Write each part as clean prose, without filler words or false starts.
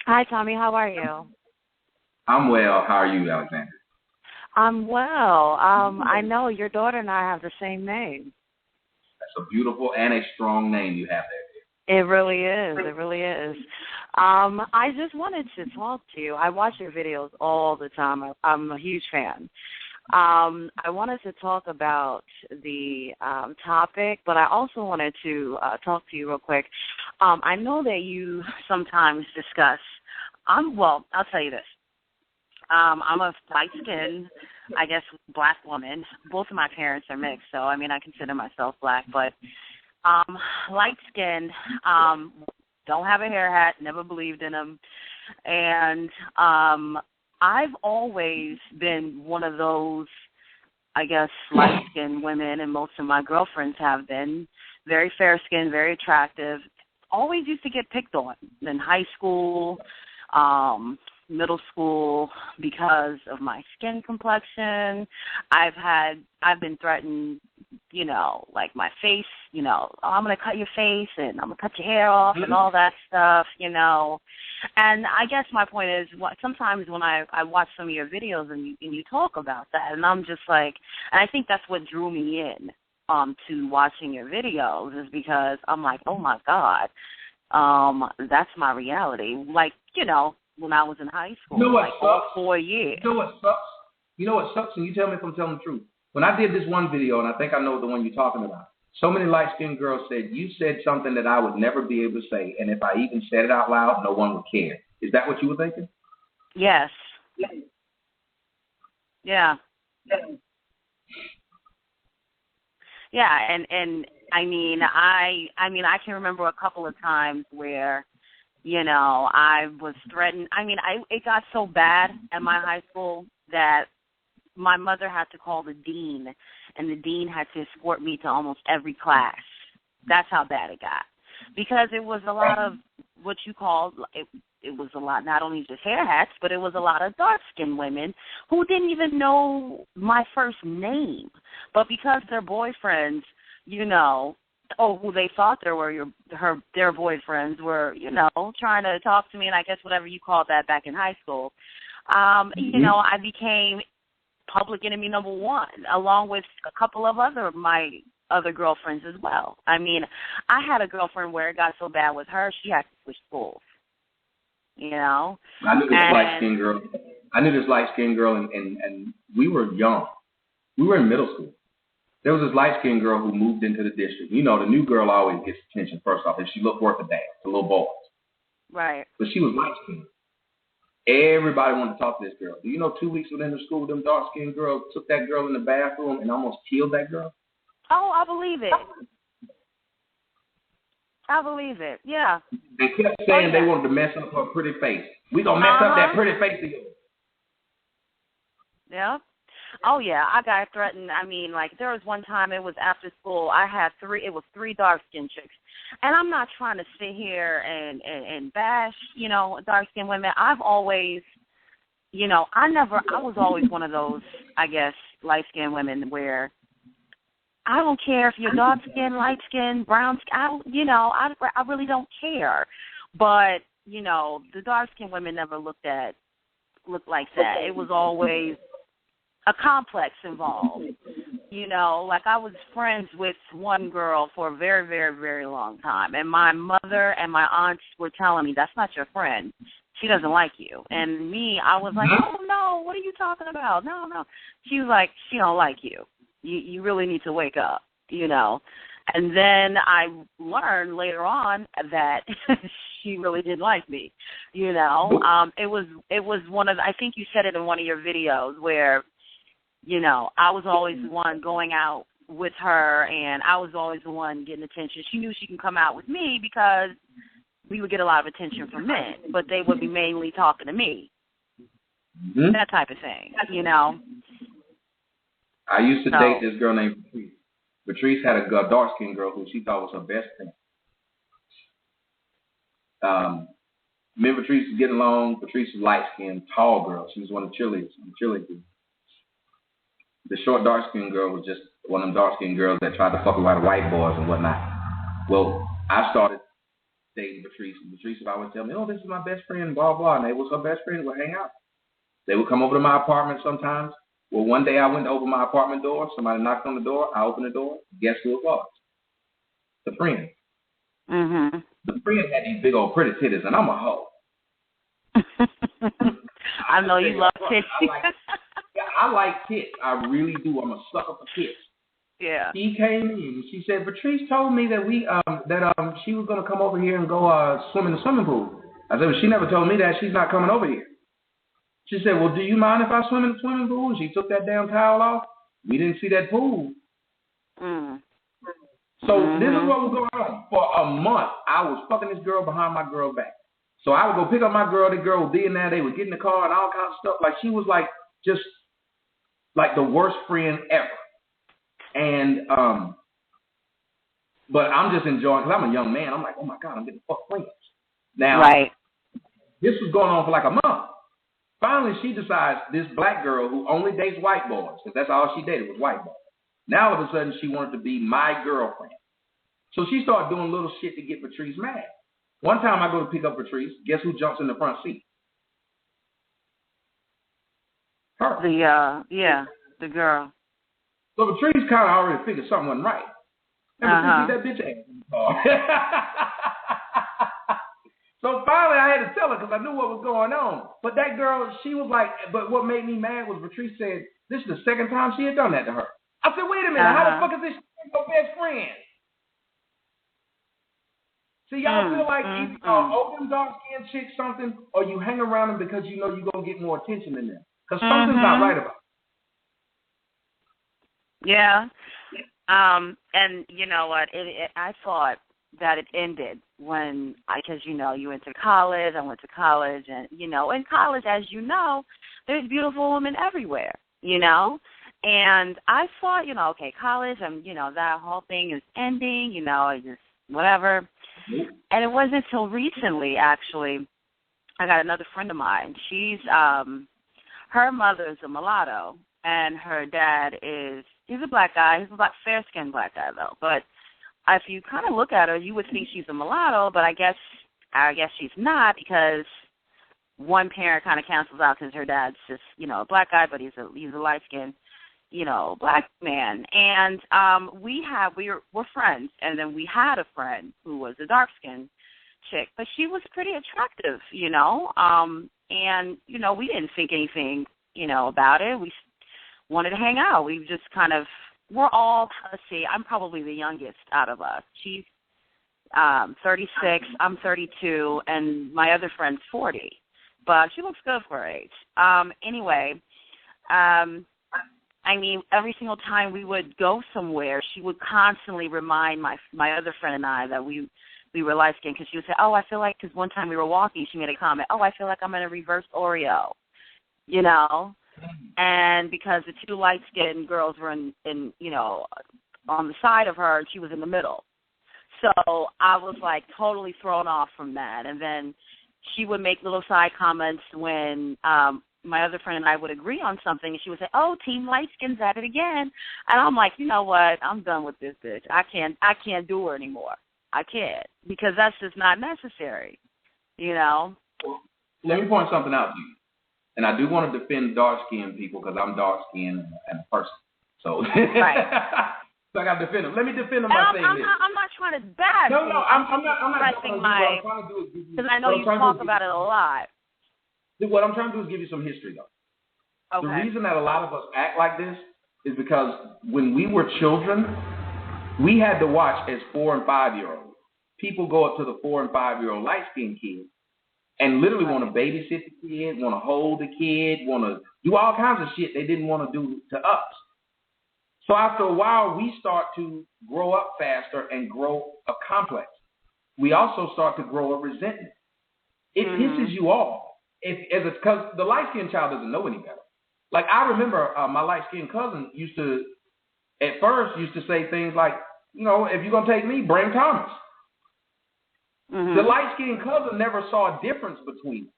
Hi, Tommy. How are you? I'm well. How are you, Alexander? I'm well. I know your daughter and I have the same name. That's a beautiful and a strong name you have It really is. It really is. I just wanted to talk to you. I watch your videos all the time. I'm a huge fan. I wanted to talk about the topic, but I also wanted to talk to you real quick. I know that you sometimes discuss. I'll tell you this. I'm a light-skinned, I guess, black woman. Both of my parents are mixed, so I mean, I consider myself black, but light-skinned, don't have a hair hat, never believed in them, and I've always been one of those, I guess, light-skinned women, and most of my girlfriends have been very fair-skinned, very attractive. Always used to get picked on in high school, middle school, because of my skin complexion. I've been threatened, like my face, oh, I'm going to cut your face and I'm going to cut your hair off and all that stuff, And I guess my point is, sometimes when I watch some of your videos and you talk about that, and I'm just like, and I think that's what drew me in to watching your videos, is because I'm like, oh my God, that's my reality. Like, when I was in high school, You know what like sucks? 4 years. You know what sucks? You know what sucks? And you tell me if I'm telling the truth. When I did this one video, and I think I know the one you're talking about, so many light-skinned girls said, you said something that I would never be able to say, and if I even said it out loud, no one would care. Is that what you were thinking? Yes. Yeah. Yeah, and I mean, I can remember a couple of times where, I was threatened. I mean, it got so bad at my high school that my mother had to call the dean, and the dean had to escort me to almost every class. That's how bad it got. Because it was a lot of what you call, it was a lot, not only just hair hats, but it was a lot of dark-skinned women who didn't even know my first name. But because their boyfriends, who they thought they were their boyfriends were, trying to talk to me, and I guess whatever you called that back in high school, I became public enemy number one, along with a couple of my other girlfriends as well. I mean, I had a girlfriend where it got so bad with her, she had to switch schools. I knew this light-skinned girl. And we were young. We were in middle school. There was this light-skinned girl who moved into the district. The new girl always gets attention first off, and she looked worth a damn to little boys. Right. But she was light-skinned. Everybody wanted to talk to this girl. Do you know 2 weeks within the school, them dark-skinned girls took that girl in the bathroom and almost killed that girl? Oh, I believe it. Yeah. They kept saying they wanted to mess up her pretty face. We gonna mess up that pretty face of yours. Yeah. Oh, yeah, I got threatened. I mean, like, there was one time, it was after school, I had three dark-skinned chicks. And I'm not trying to sit here and bash, dark-skinned women. I've always, I was always one of those, I guess, light-skinned women where I don't care if you're dark-skinned, light-skinned, brown-skinned, I really don't care. But, the dark-skinned women never looked like that. It was always a complex involved. Like I was friends with one girl for a very, very, very long time. And my mother and my aunts were telling me, that's not your friend. She doesn't like you. And me, I was like, oh, no, what are you talking about? No. She was like, she don't like you. You really need to wake up, And then I learned later on that she really didn't like me, It was one of, I think you said it in one of your videos where, I was always the one going out with her, and I was always the one getting attention. She knew she can come out with me because we would get a lot of attention from men, but they would be mainly talking to me. Mm-hmm. That type of thing, I used to date this girl named Patrice. Patrice had a dark-skinned girl who she thought was her best friend. Me and Patrice was getting along. Patrice was light-skinned, tall girl. She was one of the cheerleaders. The short, dark-skinned girl was just one of them dark-skinned girls that tried to fuck around white boys and whatnot. Well, I started dating Patrice. And Patrice would always tell me, oh, this is my best friend, blah, blah. And they was her best friend. We'd hang out. They would come over to my apartment sometimes. Well, one day I went over my apartment door. Somebody knocked on the door. I opened the door. Guess who it was? The friend. Mm-hmm. The friend had these big old pretty titties, and I'm a hoe. I know you love tits. I like tits. I really do. I'm a sucker for tits. Yeah. She came in. She said, Patrice told me that she was going to come over here and go swim in the swimming pool. I said, well, she never told me that. She's not coming over here. She said, well, do you mind if I swim in the swimming pool? And she took that damn towel off. We didn't see that pool. Mm. So this is what was going on. For a month, I was fucking this girl behind my girl's back. So I would go pick up my girl. The girl would be in there. They would get in the car and all kinds of stuff. Like, she was like just like the worst friend ever. And, but I'm just enjoying, because I'm a young man. I'm like, oh my God, I'm getting fucked friends. Now, this was going on for like a month. Finally, she decides, this black girl who only dates white boys, because that's all she dated was white boys. Now, all of a sudden, she wanted to be my girlfriend. So she started doing little shit to get Patrice mad. One time I go to pick up Patrice, guess who jumps in the front seat? Her. The girl. So Patrice kind of already figured something wasn't right. And Patrice beat that bitch ass in the car. So finally I had to tell her because I knew what was going on. But that girl, she was like, but what made me mad was Patrice said, this is the second time she had done that to her. I said, wait a minute, how the fuck is this your best friend? See, y'all feel like either open dark-skinned chick something or you hang around them because you know you're going to get more attention than them. Because something's not right about it. Yeah. And you know what? I thought that it ended when, because, you know, you went to college, I went to college, and, you know, in college, as you know, there's beautiful women everywhere, you know? And I thought, you know, okay, college, you know, that whole thing is ending, you know, I just, whatever. And it wasn't until recently, actually, I got another friend of mine. She's, her mother's a mulatto, and her dad he's a black guy. He's a fair-skinned black guy, though. But if you kind of look at her, you would think she's a mulatto, but I guess she's not, because one parent kind of cancels out because her dad's just, you know, a black guy, but he's a light-skinned, you know, black man. And we're friends, and then we had a friend who was a dark-skinned chick, but she was pretty attractive, you know, and, you know, we didn't think anything, you know, about it. We wanted to hang out. We just kind of, we're all, let's see, I'm probably the youngest out of us. She's 36, I'm 32, and my other friend's 40. But she looks good for her age. Anyway, I mean, every single time we would go somewhere, she would constantly remind my other friend and I that we were light-skinned, because she would say, oh, I feel like, because one time we were walking, she made a comment, oh, I feel like I'm in a reverse Oreo, you know? And because the two light-skinned girls were in, you know, on the side of her, and she was in the middle. So I was, like, totally thrown off from that. And then she would make little side comments when my other friend and I would agree on something, and she would say, oh, Team Light-Skin's at it again. And I'm like, you know what? I'm done with this bitch. I can't do her anymore. I can't, because that's just not necessary, you know? Well, let me point something out to you. And I do want to defend dark-skinned people because I'm dark-skinned and a person. So, right. So I got to defend them. Let me defend them by saying this. I'm not trying to bash. No, I'm not trying to do is because I know you talk about it a lot. What I'm trying to do is give you some history, though. Okay. The reason that a lot of us act like this is because when we were children, we had to watch as 4- and 5-year-olds. People go up to the 4- and 5-year-old light-skinned kids and literally want to babysit the kid, want to hold the kid, want to do all kinds of shit they didn't want to do to us. So after a while, we start to grow up faster and grow a complex. We also start to grow a resentment. It pisses you off. Because the light-skinned child doesn't know any better. Like, I remember my light-skinned cousin used to say things like, you know, if you're going to take me, bring Thomas. The light-skinned cousin never saw a difference between us.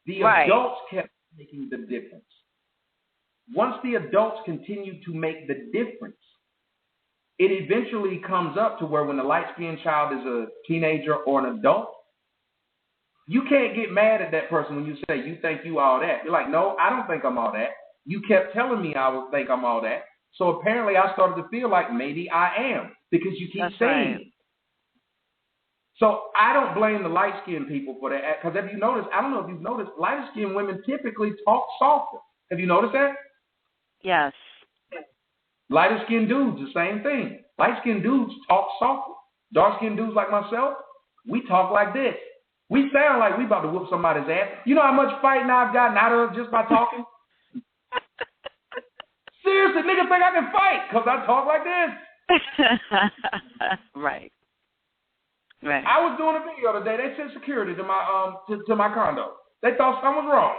The adults kept making the difference. Once the adults continued to make the difference, it eventually comes up to where when the light-skinned child is a teenager or an adult, you can't get mad at that person when you say you think you all that. You're like, no, I don't think I'm all that. You kept telling me I would think I'm all that. So apparently I started to feel like maybe I am because you keep saying it. So I don't blame the light-skinned people for that. Because if you notice, I don't know if you've noticed, light-skinned women typically talk softer. Have you noticed that? Yes. Lighter-skinned dudes, the same thing. Light-skinned dudes talk softer. Dark-skinned dudes like myself, we talk like this. We sound like we about to whoop somebody's ass. You know how much fighting I've gotten out of just by talking? Seriously, niggas think I can fight because I talk like this. Right. Right. I was doing a video today. They sent security to my to my condo. They thought something was wrong.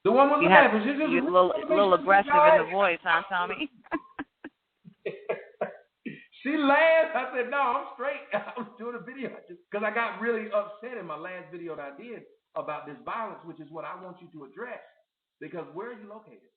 The one was you're a little aggressive in the voice, huh, Tommy? She laughed. I said, no, I'm straight. I was doing a video because I got really upset in my last video that I did about this violence, which is what I want you to address. Because where are you located?